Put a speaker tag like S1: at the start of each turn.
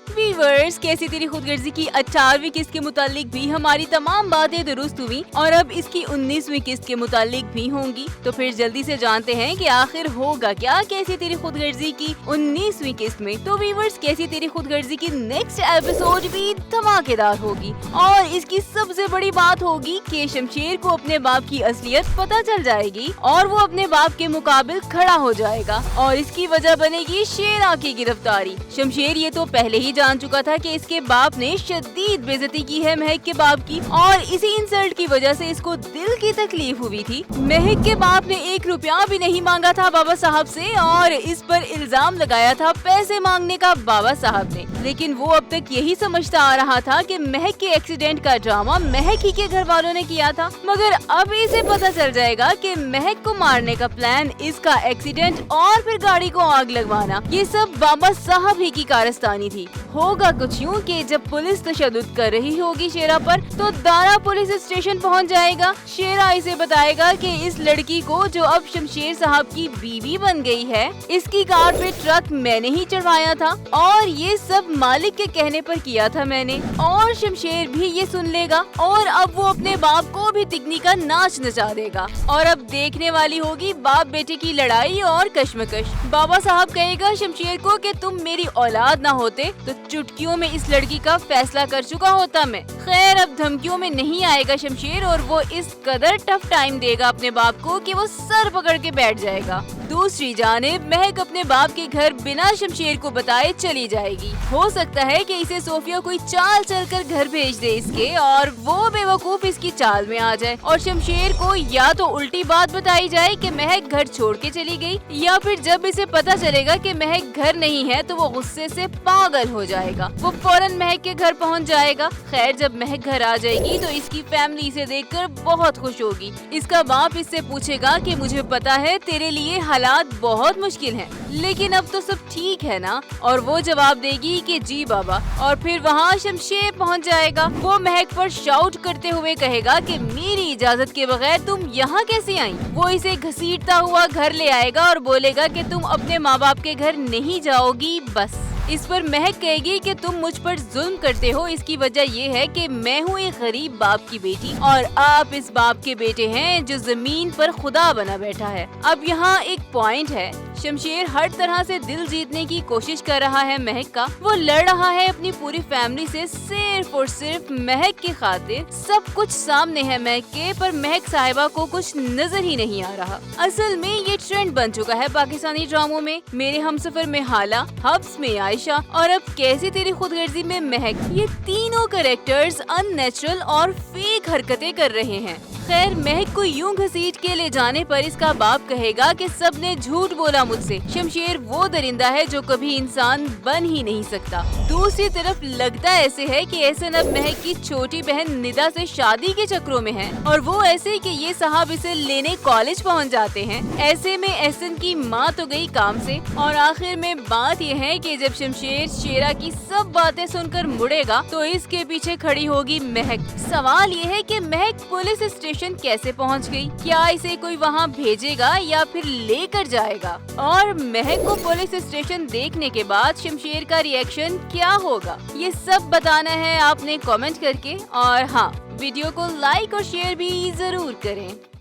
S1: Viewers, कैसी तेरी खुदगर्जी की 18वीं किस्त के मुतालिक भी हमारी तमाम बातें दुरुस्त हुई और अब इसकी 19वीं किस्त के मुतालिक भी होंगी। तो फिर जल्दी से जानते हैं कि आखिर होगा क्या कैसी तेरी खुदगर्जी की 19वीं किस्त में। तो व्यूअर्स, कैसी तेरी खुदगर्जी की नेक्स्ट एपिसोड भी धमाकेदार होगी और इसकी सबसे बड़ी बात होगी कि शमशेर को अपने बाप की असलियत पता चल जाएगी और वो अपने बाप के मुकाबिल खड़ा हो जाएगा और इसकी वजह बनेगी शेरा की गिरफ्तारी। शमशेर ये तो पहले ही जान चुका था कि इसके बाप ने शदीद बेइज्जती की है महक के बाप की और इसी इंसल्ट की वजह से इसको दिल की तकलीफ हुई थी। महक के बाप ने 1 रुपया भी नहीं मांगा था बाबा साहब से और इस पर इल्जाम लगाया था पैसे मांगने का बाबा साहब ने। लेकिन वो अब तक यही समझता आ रहा था कि महक के एक्सीडेंट का ड्रामा महक ही के घर वालों ने किया था, मगर अब इसे पता चल जाएगा कि महक को मारने का प्लान, इसका एक्सीडेंट और फिर गाड़ी को आग लगवाना, ये सब बाबा साहब ही की कारस्तानी थी। होगा कुछ यूँ कि जब पुलिस तशद्दुद कर रही होगी शेरा पर तो दारा पुलिस स्टेशन पहुंच जाएगा। शेरा इसे बताएगा कि इस लड़की को जो अब शमशेर साहब की बीवी बन गई है, इसकी कार पे ट्रक मैंने ही चढ़वाया था और ये सब मालिक के कहने पर किया था मैंने। और शमशेर भी ये सुन लेगा और अब वो अपने बाप को भी तिगनी का नाच नचा देगा और अब देखने वाली होगी बाप बेटे की लड़ाई और कश्मकश। बाबा साहब कहेगा शमशेर को कि तुम मेरी औलाद ना होते तो चुटकियों में इस लड़की का फैसला कर चुका होता मैं। खैर, अब धमकियों में नहीं आएगा शमशेर और वो इस कदर टफ टाइम देगा अपने बाप को कि वो सर पकड़ के बैठ जाएगा। दूसरी जानिब महक अपने बाप के घर बिना शमशेर को बताए चली जाएगी। हो सकता है कि इसे सोफिया कोई चाल चलकर घर भेज दे इसके और वो बेवकूफ इसकी चाल में आ जाए और शमशेर को या तो उल्टी बात बताई जाए कि महक घर छोड़ के चली गई, या फिर जब इसे पता चलेगा कि महक घर नहीं है तो वो गुस्से से पागल हो जाएगा। वो फौरन महक के घर पहुंच जाएगा। खैर, जब महक घर आ जाएगी तो इसकी फैमिली इसे देखकर बहुत खुश होगी। इसका बाप इससे पूछेगा कि मुझे पता है तेरे लिए हालात बहुत मुश्किल हैं, लेकिन अब तो सब ठीक है ना? और वो जवाब देगी कि जी बाबा। और फिर वहाँ शमशेर पहुँच जाएगा। वो महक पर शाउट करते हुए कहेगा कि मेरी इजाजत के बगैर तुम यहाँ कैसे आई? वो इसे घसीटता हुआ घर ले आएगा और बोलेगा कि तुम अपने माँ बाप के घर नहीं जाओगी बस। इस पर महक कहेगी कि तुम मुझ पर जुल्म करते हो, इसकी वजह ये है कि मैं हूँ एक गरीब बाप की बेटी और आप इस बाप के बेटे हैं जो जमीन पर खुदा बना बैठा है। अब यहाँ एक पॉइंट है, शमशेर हर तरह से दिल जीतने की कोशिश कर रहा है महक का। वो लड़ रहा है अपनी पूरी फैमिली से सिर्फ और सिर्फ महक की खातिर। सब कुछ सामने है महक के, पर महक साहिबा को कुछ नजर ही नहीं आ रहा। असल में ये ट्रेंड बन चुका है पाकिस्तानी ड्रामों में। मेरे हमसफर में हाला, हब्स में आयशा और अब कैसी तेरी खुदगर्जी में महक, ये तीनों कैरेक्टर्स अननेचुरल और फेक हरकतें कर रहे हैं। खैर, महक को यूं घसीट के ले जाने पर इसका बाप कहेगा कि सब ने झूठ बोला मुझसे। शमशेर वो दरिंदा है जो कभी इंसान बन ही नहीं सकता। दूसरी तरफ लगता ऐसे है कि एहसन अब महक की छोटी बहन निदा से शादी के चक्रों में है और वो ऐसे कि ये साहब इसे लेने कॉलेज पहुंच जाते हैं। ऐसे में एहसन की माँ तो गई काम से और आखिर में बात ये है कि जब शमशेर शेरा की सब बातें सुनकर मुड़ेगा तो इसके पीछे खड़ी होगी महक। सवाल ये है कि महक पुलिस स्टेशन कैसे पहुंच गई? क्या इसे कोई वहां भेजेगा या फिर लेकर जाएगा? और महक को पुलिस स्टेशन देखने के बाद शमशेर का रिएक्शन क्या होगा, ये सब बताना है आपने कमेंट करके। और हाँ, वीडियो को लाइक और शेयर भी जरूर करें।